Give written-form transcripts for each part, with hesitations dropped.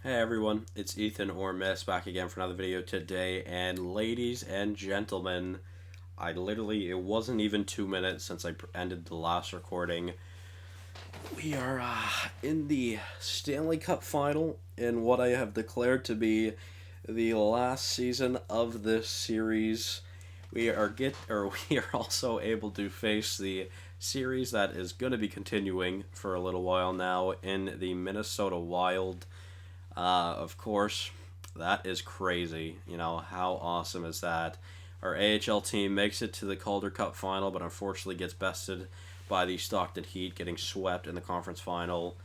Hey everyone, it's Ethan or Miist back again for another video today, and ladies and gentlemen, it wasn't even 2 minutes since I ended the last recording. We are in the Stanley Cup final in what I have declared to be the last season of this series. We are we are also able to face the series that is going to be continuing for a little while now in the Minnesota Wild. Of course, that is crazy. You know, how awesome is that? Our AHL team makes it to the Calder Cup final, but unfortunately gets bested by the Stockton Heat, getting swept in the conference final.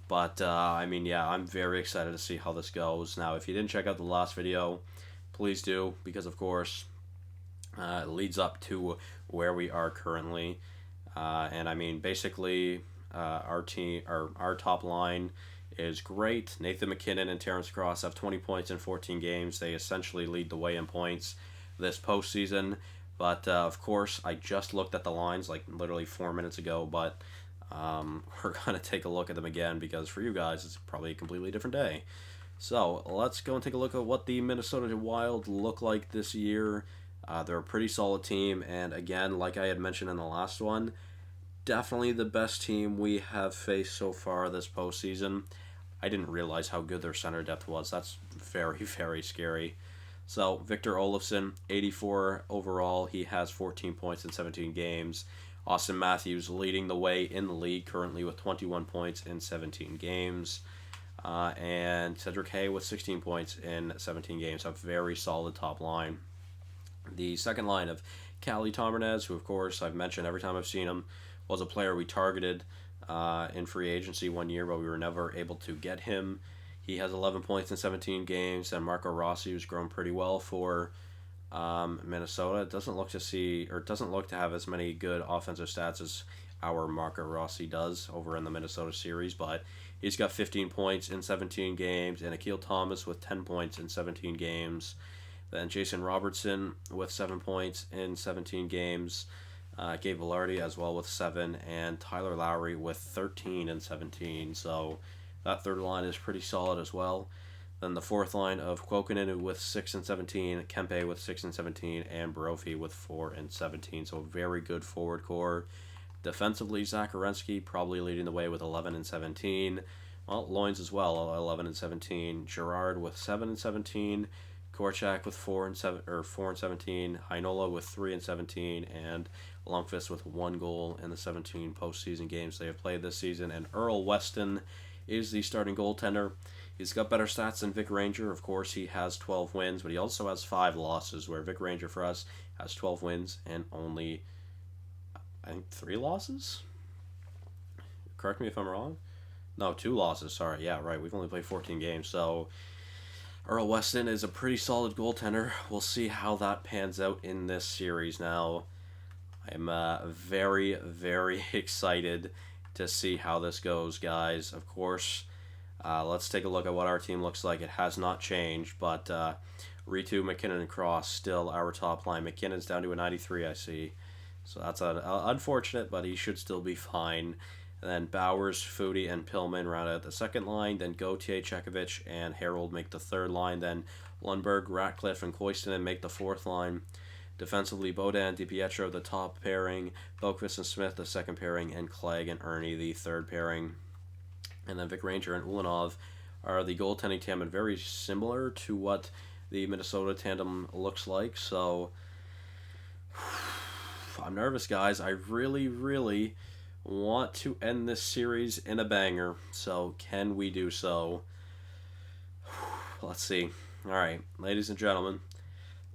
But, yeah, I'm very excited to see how this goes. Now, if you didn't check out the last video, please do, because, of course, it leads up to where we are currently. Basically, our top line is great. Nathan MacKinnon and Terrence Cross have 20 points in 14 games. They essentially lead the way in points this postseason. But, of course, I just looked at the lines like literally 4 minutes ago, but we're going to take a look at them again because for you guys, it's probably a completely different day. So, let's go and take a look at what the Minnesota Wild look like this year. They're a pretty solid team, and again, like I had mentioned in the last one, definitely the best team we have faced so far this postseason. I didn't realize how good their center depth was. That's very, very scary. So, Victor Olofsson, 84 overall. He has 14 points in 17 games. Austin Matthews leading the way in the league currently with 21 points in 17 games. And Cedric Hay with 16 points in 17 games. A very solid top line. The second line of Cali Tomarnez, who, of course, I've mentioned every time I've seen him, was a player we targeted in free agency one year, but we were never able to get him. He has 11 points in 17 games, and Marco Rossi, who's grown pretty well for Minnesota. It doesn't look to have as many good offensive stats as our Marco Rossi does over in the Minnesota series, but he's got 15 points in 17 games, and Akil Thomas with 10 points in 17 games. Then Jason Robertson with 7 points in 17 games. Gabe Vilardi as well with 7, and Tyler Lowry with 13 and 17. So that third line is pretty solid as well. Then the fourth line of Kuokkanen with 6 and 17, Kempe with 6 and 17, and Brophy with 4 and 17. So very good forward core. Defensively, Zach Werenski probably leading the way with 11 and 17. Well, Loins as well, 11 and 17. Girard with 7 and 17. Korchak with 4 and 17, Heinola with 3 and 17, and Lundqvist with 1 goal in the 17 postseason games they have played this season. And Earl Weston is the starting goaltender. He's got better stats than Vic Ranger. Of course, he has 12 wins, but he also has 5 losses, where Vic Ranger for us has 12 wins and only, I think, 3 losses? Correct me if I'm wrong. No, 2 losses. Sorry. Yeah, right. We've only played 14 games, so Earl Weston is a pretty solid goaltender. We'll see how that pans out in this series. Now, I'm very, very excited to see how this goes, guys. Of course, let's take a look at what our team looks like. It has not changed, but Ritu, MacKinnon, and Cross still our top line. McKinnon's down to a 93, I see. So that's unfortunate, but he should still be fine. And then Bowers, Foodie, and Pillman round out the second line. Then Gauthier, Chekovich, and Harold make the third line. Then Lundberg, Ratcliffe, and Koistinen make the fourth line. Defensively, Bodan, DiPietro, the top pairing. Belkvist and Smith, the second pairing. And Clegg and Ernie, the third pairing. And then Vic Ranger and Ulanov are the goaltending tandem, very similar to what the Minnesota tandem looks like. So, I'm nervous, guys. I really, really want to end this series in a banger. So, can we do so? Let's see. All right, ladies and gentlemen,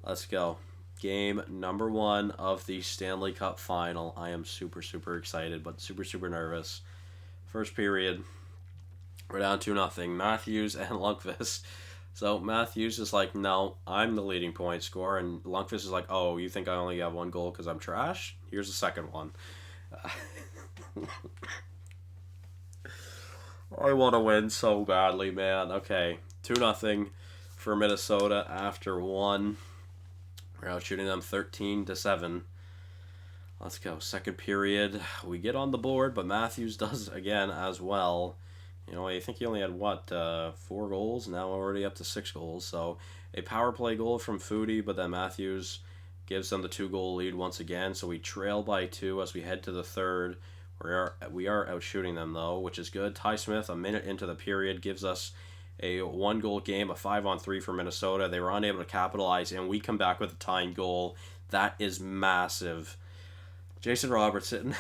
let's go. Game number 1 of the Stanley Cup final. I am super, super excited, but super, super nervous. First period, we're down 2-0. Matthews and Lundqvist. So Matthews is like, no, I'm the leading point scorer. And Lundqvist is like, oh, you think I only have 1 goal because I'm trash? Here's the second one. I want to win so badly, man. Okay, 2-0 for Minnesota after 1. We're out shooting them 13-7. Let's go. Second period, we get on the board, but Matthews does again as well. I think he only had, 4 goals? Now already up to 6 goals. So a power play goal from Foodie, but then Matthews gives them the 2 goal lead once again. So we trail by 2 as we head to the third. We are outshooting them, though, which is good. Ty Smith, a minute into the period, gives us a 1 goal game, a 5-on-3 for Minnesota. They were unable to capitalize, and we come back with a tying goal. That is massive. Jason Robertson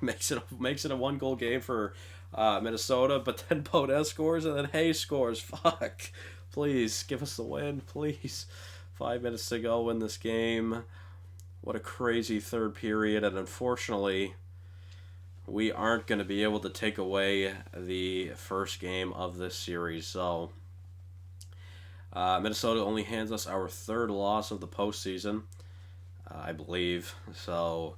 makes it a 1 goal game for Minnesota, but then Podez scores and then Hayes scores. Fuck. Please give us the win, please. 5 minutes to go in this game. What a crazy third period, and unfortunately, we aren't going to be able to take away the first game of this series. So, Minnesota only hands us our third loss of the postseason, I believe. So,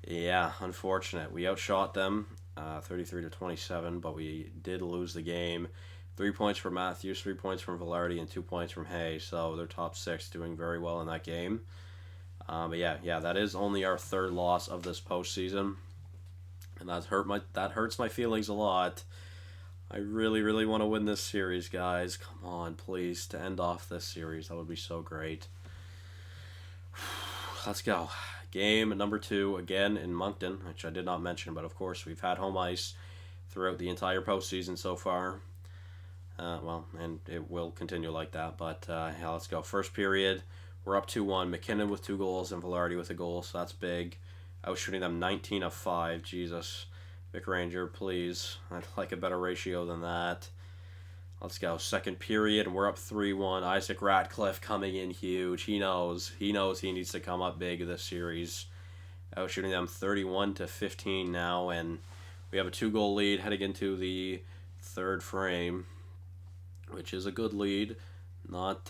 yeah, unfortunate. We outshot them 33-27, but we did lose the game. 3 points for Matthews, 3 points from Velarde, and 2 points from Hay. So they're top 6, doing very well in that game. But yeah, that is only our third loss of this postseason, and that hurts my feelings a lot. I really, really want to win this series, guys. Come on, please, to end off this series. That would be so great. Let's go. Game number 2, again in Moncton, which I did not mention, but of course we've had home ice throughout the entire postseason so far. And it will continue like that, but yeah, let's go. First period, we're up 2-1. McKinnon with 2 goals and Velarde with a goal, so that's big. I was shooting them 19 of 5. Jesus. Vic Ranger, please. I'd like a better ratio than that. Let's go. Second period, and we're up 3-1. Isaac Ratcliffe coming in huge. He knows he needs to come up big this series. I was shooting them 31-15 now, and we have a 2-goal lead heading into the third frame, which is a good lead. Not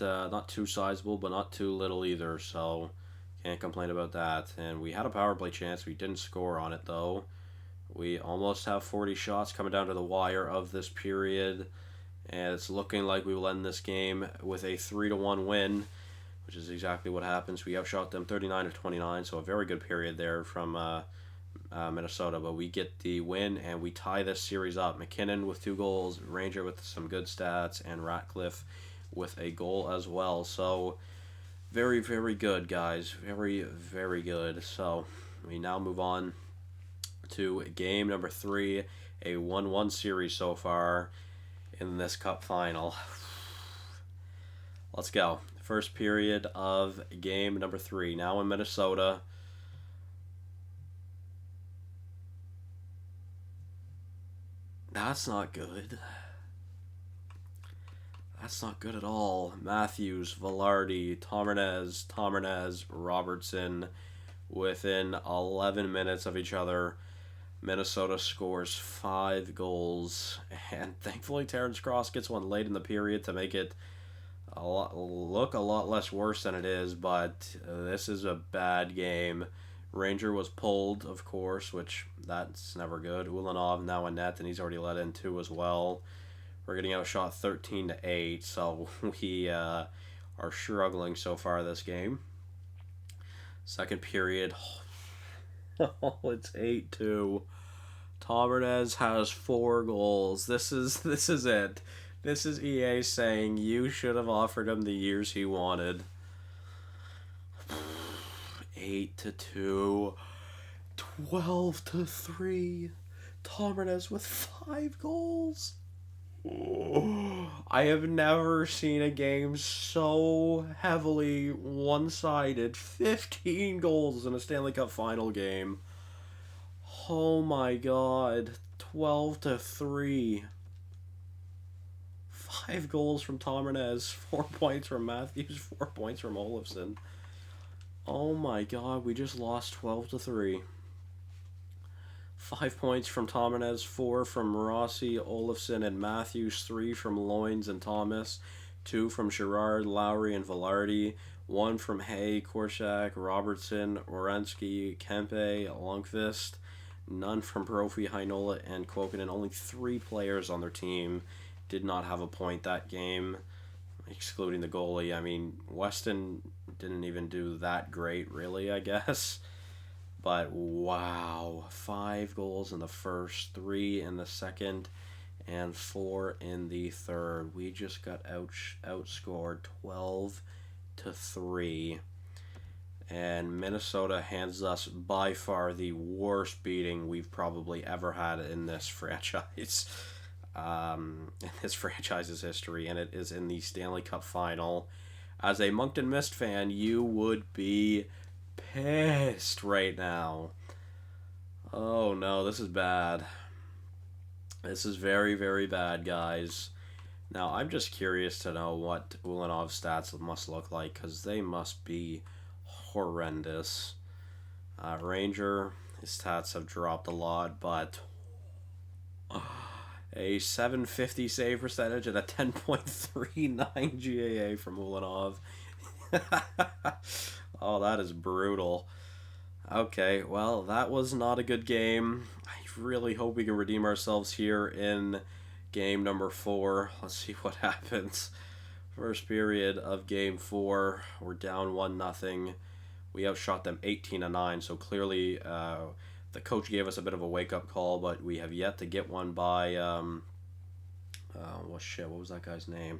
too sizable, but not too little either, so can't complain about that. And we had a power play chance. We didn't score on it, though. We almost have 40 shots coming down to the wire of this period, and it's looking like we will end this game with a 3-1 win, which is exactly what happens. We outshot them 39-29, so a very good period there from Minnesota, but we get the win and we tie this series up. McKinnon with 2 goals, Ranger with some good stats, and Ratcliffe with a goal as well. So very, very good, guys. Very, very good. So we now move on to game number 3, a 1-1 series so far in this cup final. Let's go. First period of game number 3, now in Minnesota. That's not good. That's not good at all. Matthews, Velarde, Tomarnez, Robertson, within 11 minutes of each other, Minnesota scores 5 goals, and thankfully Terrence Cross gets one late in the period to make it look a lot less worse than it is, but this is a bad game. Ranger was pulled, of course, which that's never good. Ulanov now in net, and he's already let in 2 as well. We're getting outshot 13-8, so we are struggling so far this game. Second period, it's 8-2. Tomarnez has 4 goals. This is it. This is EA saying you should have offered him the years he wanted. 8-2. 12-3. Tomarnez with 5 goals. I have never seen a game so heavily one-sided. 15 goals in a Stanley Cup final game. Oh my god. 12-3. 5 goals from Tomarnez. 4 points from Matthews. 4 points from Olofsson. Oh my god, we just lost 12-3. 5 points from Tomarnez, 4 from Rossi, Olofsson, and Matthews, 3 from Loins and Thomas, 2 from Girard, Lowry, and Velarde, 1 from Hay, Korshak, Robertson, Orensky, Kempe, Lundqvist, none from Brophy, Heinola, and Kokinen. Only 3 players on their team did not have a point that game, excluding the goalie. I mean, Weston didn't even do that great, really, I guess. But wow, 5 goals in the first, 3 in the second, and 4 in the third. We just got outscored 12-3. And Minnesota hands us by far the worst beating we've probably ever had in this franchise. In this franchise's history, and it is in the Stanley Cup final. As a Moncton Miist fan, you would be pissed right now. Oh no, this is bad. This is very, very bad, guys. Now, I'm just curious to know what Ulanov's stats must look like, because they must be horrendous. Ranger, his stats have dropped a lot, but a 750 save percentage and a 10.39 GAA from Ulanov. Oh, that is brutal. Okay, well, that was not a good game. I really hope we can redeem ourselves here in game number 4. Let's see what happens. First period of game 4, we're down 1-0. We outshot them 18-9, so clearly the coach gave us a bit of a wake-up call, but we have yet to get one by, what was that guy's name?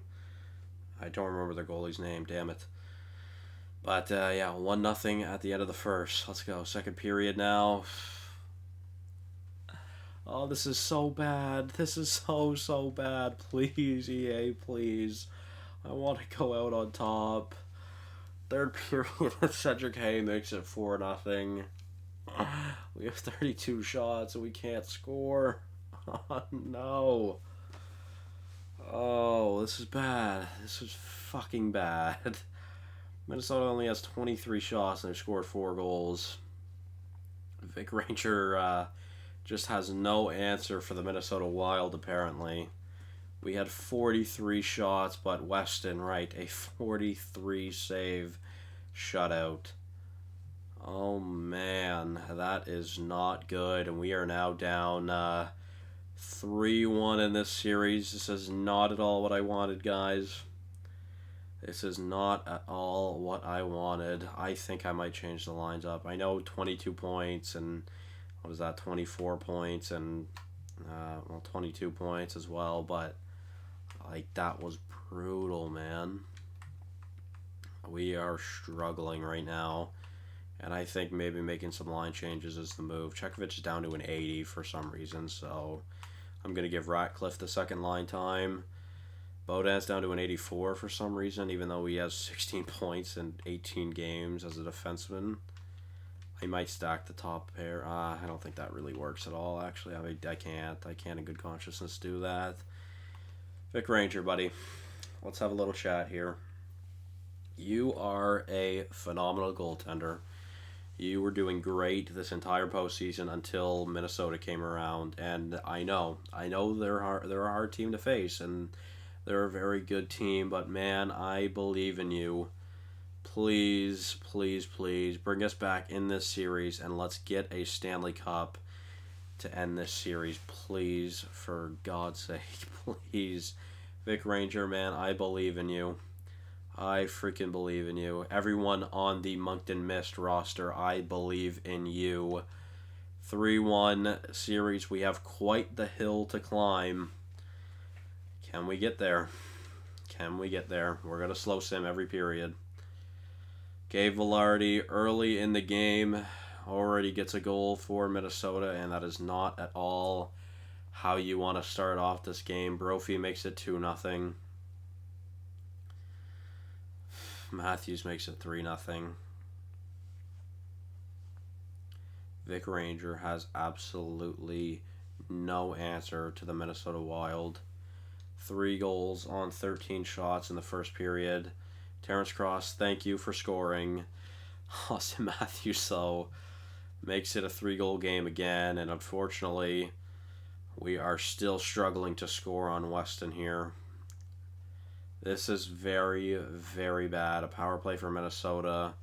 I don't remember the goalie's name, damn it. But, yeah, 1-0 at the end of the first. Let's go. Second period now. Oh, this is so bad. This is so bad. Please, EA, please. I want to go out on top. Third period, Cedric Hay makes it 4-0. We have 32 shots and we can't score. Oh, no. Oh, this is bad. This is fucking bad. Minnesota only has 23 shots and they've scored 4 goals. Vic Ranger just has no answer for the Minnesota Wild, apparently. We had 43 shots, but Weston, right, a 43 save shutout. Oh, man, that is not good. And we are now down 3-1 in this series. This is not at all what I wanted, guys. This is not at all what I wanted. I think I might change the lines up. I know 22 points and, 24 points and, 22 points as well, but, like, that was brutal, man. We are struggling right now, and I think maybe making some line changes is the move. Chekovich is down to an 80 for some reason, so I'm going to give Ratcliffe the second line time. Bodan's down to an 84 for some reason, even though he has 16 points in 18 games as a defenseman. I might stack the top pair. I don't think that really works at all, actually. I can't in good consciousness do that. Vic Ranger, buddy. Let's have a little chat here. You are a phenomenal goaltender. You were doing great this entire postseason until Minnesota came around, and I know they're a hard team to face, and they're a very good team, but man, I believe in you. Please, please, please bring us back in this series and let's get a Stanley Cup to end this series. Please, for God's sake, please. Vic Ranger, man, I believe in you. I freaking believe in you. Everyone on the Moncton Miist roster, I believe in you. 3-1 series. We have quite the hill to climb. Can we get there? Can we get there? We're going to slow sim every period. Gabe Velarde early in the game already gets a goal for Minnesota, and that is not at all how you want to start off this game. Brophy makes it 2-0. Matthews makes it 3-0. Vic Ranger has absolutely no answer to the Minnesota Wild. 3 goals on 13 shots in the first period. Terrence Cross, thank you for scoring. Austin Matthews, though, makes it a 3-goal game again, and unfortunately, we are still struggling to score on Weston here. This is very, very bad. A power play for Minnesota.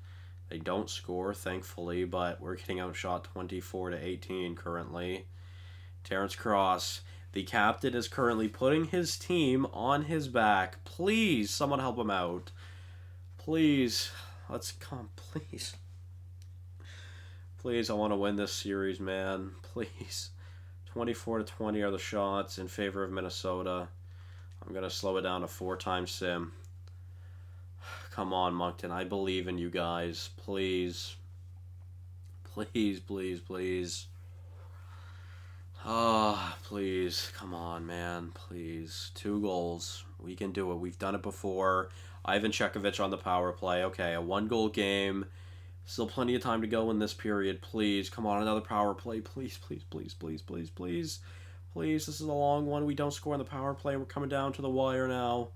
They don't score, thankfully, but we're getting outshot 24-18 currently. Terrence Cross, the captain, is currently putting his team on his back. Please, someone help him out. Please, please. Please, I want to win this series, man. Please. 24-20 are the shots in favor of Minnesota. I'm going to slow it down to 4 times sim. Come on, Moncton. I believe in you guys. Please. Please, please, please. Ah, please. Come on, man. Please. 2 goals. We can do it. We've done it before. Ivan Chekovich on the power play. Okay, a 1-goal game. Still plenty of time to go in this period. Please. Come on, another power play. Please, please, please, please, please, please. Please, this is a long one. We don't score on the power play. We're coming down to the wire now.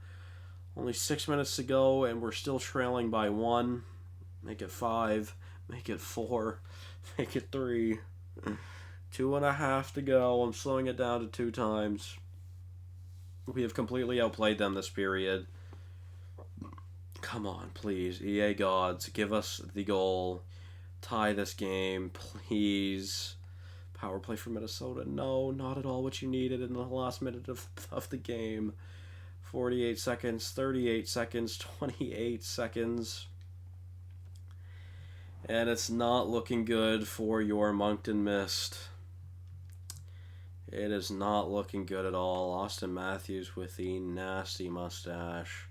Only 6 minutes to go, and we're still trailing by 1. Make it 5. Make it 4. Make it 3. 2.5 to go. I'm slowing it down to 2 times. We have completely outplayed them this period. Come on, please. EA gods, give us the goal. Tie this game, please. Power play for Minnesota. No, not at all what you needed in the last minute of the game. 48 seconds, 38 seconds, 28 seconds. And it's not looking good for your Moncton Miist. It is not looking good at all. Austin Matthews with the nasty mustache.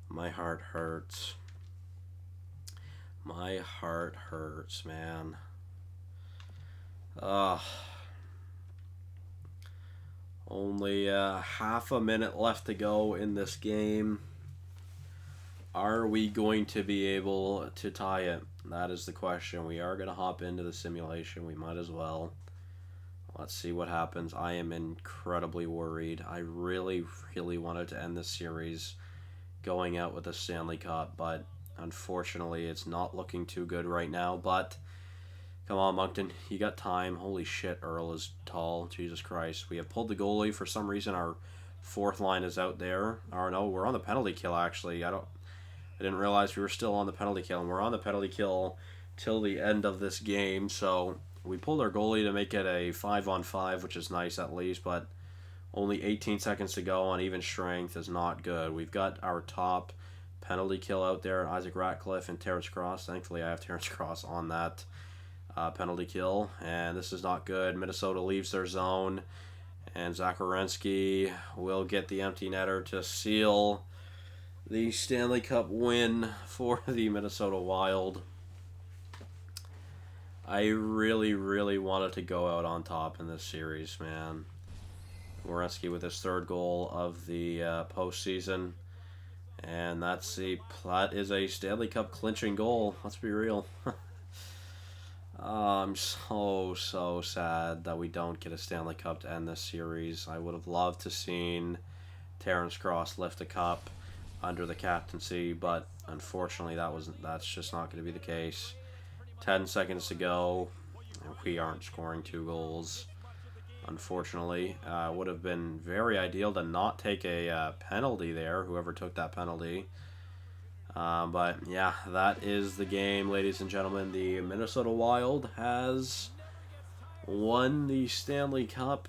My heart hurts. My heart hurts, man. Only half a minute left to go in this game. Are we going to be able to tie it? That is the question. We are going to hop into the simulation. We might as well. Let's see what happens. I am incredibly worried. I really, really wanted to end this series going out with a Stanley Cup, but unfortunately it's not looking too good right now. But come on, Moncton, you got time. Holy shit, Earl is tall. Jesus Christ. We have pulled the goalie. For some reason our 4th line is out there. Or no, we're on the penalty kill actually. I didn't realize we were still on the penalty kill, and we're on the penalty kill till the end of this game. So we pulled our goalie to make it a 5-on-5, which is nice at least, but only 18 seconds to go on even strength is not good. We've got our top penalty kill out there, Isaac Ratcliffe and Terrence Cross. Thankfully, I have Terrence Cross on that penalty kill, and this is not good. Minnesota leaves their zone, and Zakharensky will get the empty netter to seal the Stanley Cup win for the Minnesota Wild. I really, really wanted to go out on top in this series, man. Werenski with his 3rd goal of the postseason, and that is a Stanley Cup clinching goal. Let's be real. I'm so sad that we don't get a Stanley Cup to end this series. I would have loved to seen Terrence Cross lift the cup under the captaincy, but unfortunately that's just not going to be the case. 10 seconds to go, and we aren't scoring 2 goals. Unfortunately, would have been very ideal to not take a penalty there, whoever took that penalty. But yeah, that is the game, ladies and gentlemen. The Minnesota Wild has won the Stanley Cup.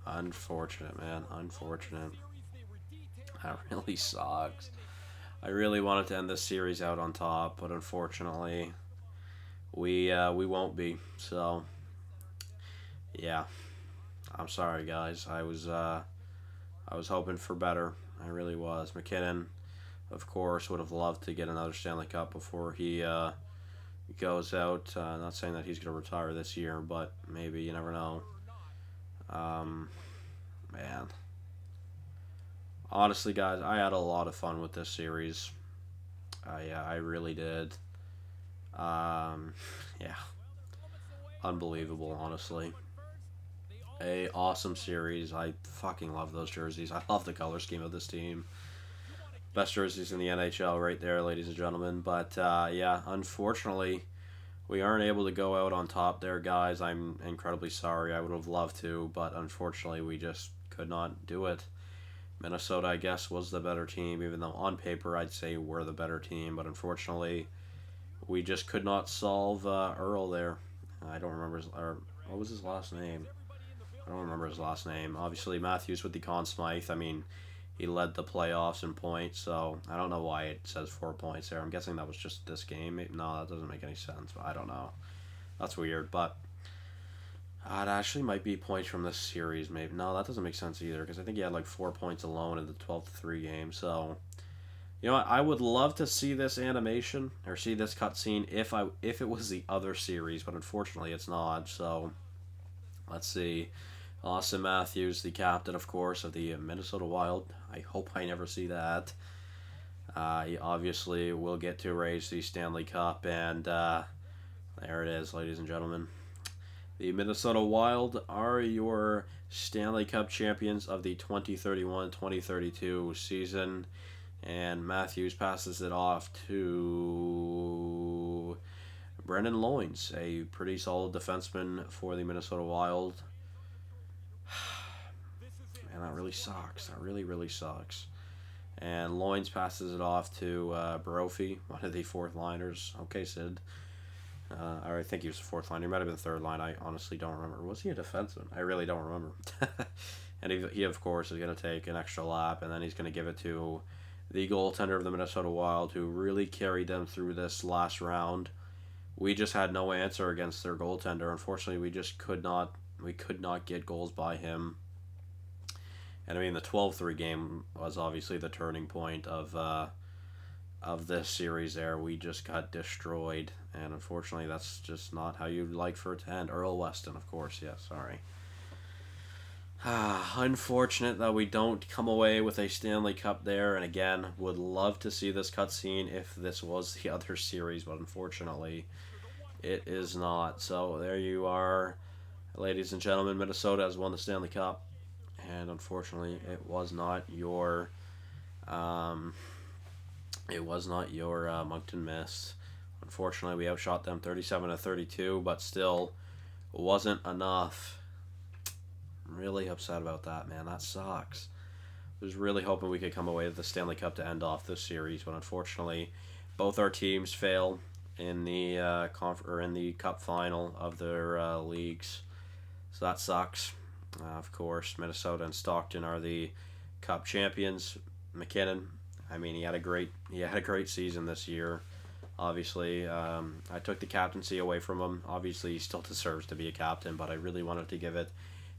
Unfortunate, man. Unfortunate. That really sucks. I really wanted to end this series out on top, but unfortunately, we won't be. So, yeah, I'm sorry, guys. I was hoping for better. I really was. McKinnon, of course, would have loved to get another Stanley Cup before he goes out. Not saying that he's going to retire this year, but maybe. You never know. Man. Honestly, guys, I had a lot of fun with this series. I really did. Yeah. Unbelievable, honestly. A awesome series. I fucking love those jerseys. I love the color scheme of this team. Best jerseys in the NHL right there, ladies and gentlemen. But, yeah, unfortunately, we aren't able to go out on top there, guys. I'm incredibly sorry. I would have loved to, but unfortunately, we just could not do it. Minnesota, I guess, was the better team, even though on paper I'd say we're the better team. But unfortunately, we just could not solve Earl there. I don't remember what was his last name? I don't remember his last name. Obviously, Matthews with the Conn Smythe. I mean, He led the playoffs in points, so I don't know why it says 4 points there. I'm guessing that was just this game. No, that doesn't make any sense. I don't know. That's weird, but it actually might be points from this series. Maybe no, that doesn't make sense either because I think he had like 4 points alone in the 12-3 game. So you know what? I would love to see this animation or see this cutscene if it was the other series, but unfortunately it's not. So let's see. Austin Matthews, the captain, of course, of the Minnesota Wild. I hope I never see that. He obviously will get to raise the Stanley Cup, and there it is, ladies and gentlemen. The Minnesota Wild are your Stanley Cup champions of the 2031-2032 season. And Matthews passes it off to Brendan Loins, a pretty solid defenseman for the Minnesota Wild. Man, that really sucks. That really, really sucks. And Loins passes it off to Brophy, one of the fourth liners. Okay, Sid. I think he was the fourth line. He might have been the third line. I honestly don't remember. Was he a defenseman? I really don't remember. And he, of course, is going to take an extra lap, and then he's going to give it to the goaltender of the Minnesota Wild, who really carried them through this last round. We just had no answer against their goaltender. Unfortunately, we could not get goals by him. And I mean, the 12-3 game was obviously the turning point of this series there. We just got destroyed, and unfortunately that's just not how you'd like for it to end. Earl Weston, of course, yeah, sorry. Unfortunate that we don't come away with a Stanley Cup there, and again, would love to see this cutscene if this was the other series, but unfortunately it is not. So there you are, ladies and gentlemen. Minnesota has won the Stanley Cup, and unfortunately it was not your Moncton Miist. Unfortunately, we outshot them 37-32, but still wasn't enough. I'm really upset about that, man. That sucks. I was really hoping we could come away with the Stanley Cup to end off this series, but unfortunately, both our teams fail in the in the Cup final of their leagues, so that sucks. Of course, Minnesota and Stockton are the Cup champions. McKinnon, I mean, he had a great season this year. Obviously, I took the captaincy away from him. Obviously, he still deserves to be a captain, but I really wanted to give it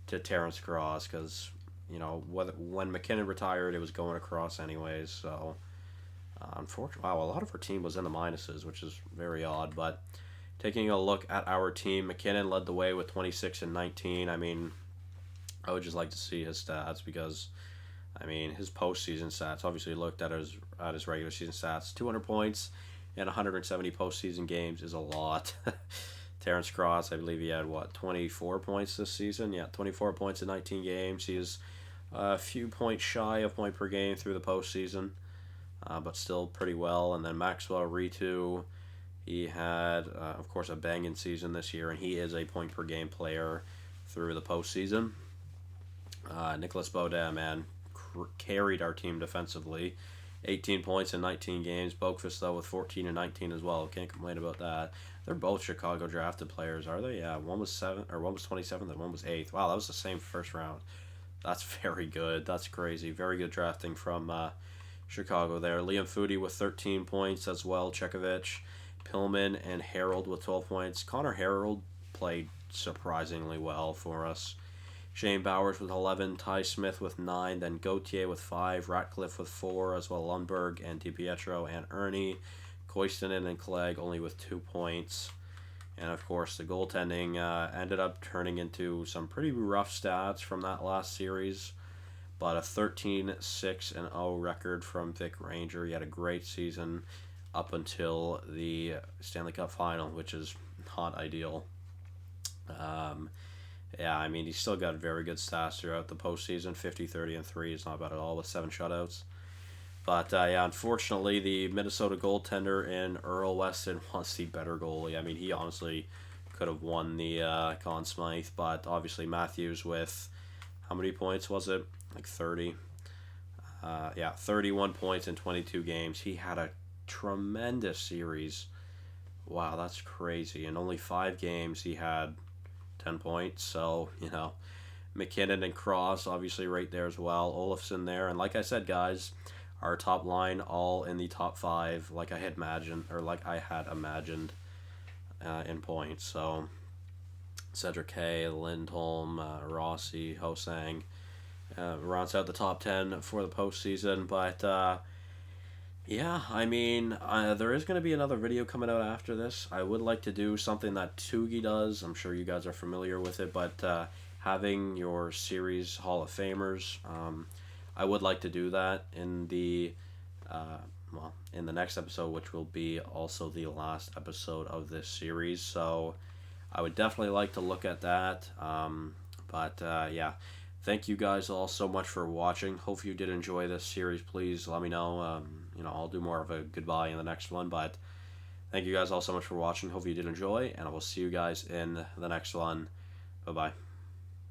to Terrence Cross because, you know, when McKinnon retired, it was going across anyways. So, unfortunately, wow, a lot of our team was in the minuses, which is very odd. But taking a look at our team, McKinnon led the way with 26 and 19. I mean, I would just like to see his stats because, I mean, his postseason stats. Obviously, looked at his regular season stats. 200 points in 170 postseason games is a lot. Terrence Cross, I believe he had 24 points this season. Yeah, 24 points in 19 games. He is a few points shy of point per game through the postseason, but still pretty well. And then Maxwell Ritu, he had, of course, a banging season this year, and he is a point per game player through the postseason. Nicholas Baudin, man, carried our team defensively. 18 points in 19 games. Boqvist, though, with 14 and 19 as well. Can't complain about that. They're both Chicago drafted players, are they? Yeah, one was 27th and one was 8th. Wow, that was the same first round. That's very good. That's crazy. Very good drafting from Chicago there. Liam Foudy with 13 points as well. Chekovich, Pillman, and Harold with 12 points. Connor Harold played surprisingly well for us. Shane Bowers with 11, Ty Smith with 9, then Gauthier with 5, Ratcliffe with 4, as well Lundberg and DiPietro and Ernie. Koistinen and Clegg only with 2 points. And of course, the goaltending ended up turning into some pretty rough stats from that last series. But a 13-6-0 record from Vic Ranger. He had a great season up until the Stanley Cup final, which is not ideal. Yeah, I mean, he's still got very good stats throughout the postseason. 50, 30, and 3 is not bad at all with 7 shutouts. But, yeah, unfortunately, the Minnesota goaltender in Earl Weston was the better goalie. I mean, he honestly could have won the Conn Smythe, but obviously Matthews with, how many points was it? Like 30. 31 points in 22 games. He had a tremendous series. Wow, that's crazy. In only 5 games, he had 10 points, so, you know, McKinnon and Cross, obviously, right there as well. Olafson there. And like I said, guys, our top line all in the top 5, like I had imagined in points. So Cedric Hay, Lindholm, Rossi, Hosang rounds out the top 10 for the postseason. But yeah, I mean, there is going to be another video coming out after this. I would like to do something that Tugi does. I'm sure you guys are familiar with it, but having your series Hall of Famers, I would like to do that in the in the next episode, which will be also the last episode of this series. So I would definitely like to look at that. But yeah, thank you guys all so much for watching. Hope you did enjoy this series. Please let me know. I'll do more of a goodbye in the next one. But thank you guys all so much for watching. Hope you did enjoy, and I will see you guys in the next one. Bye-bye.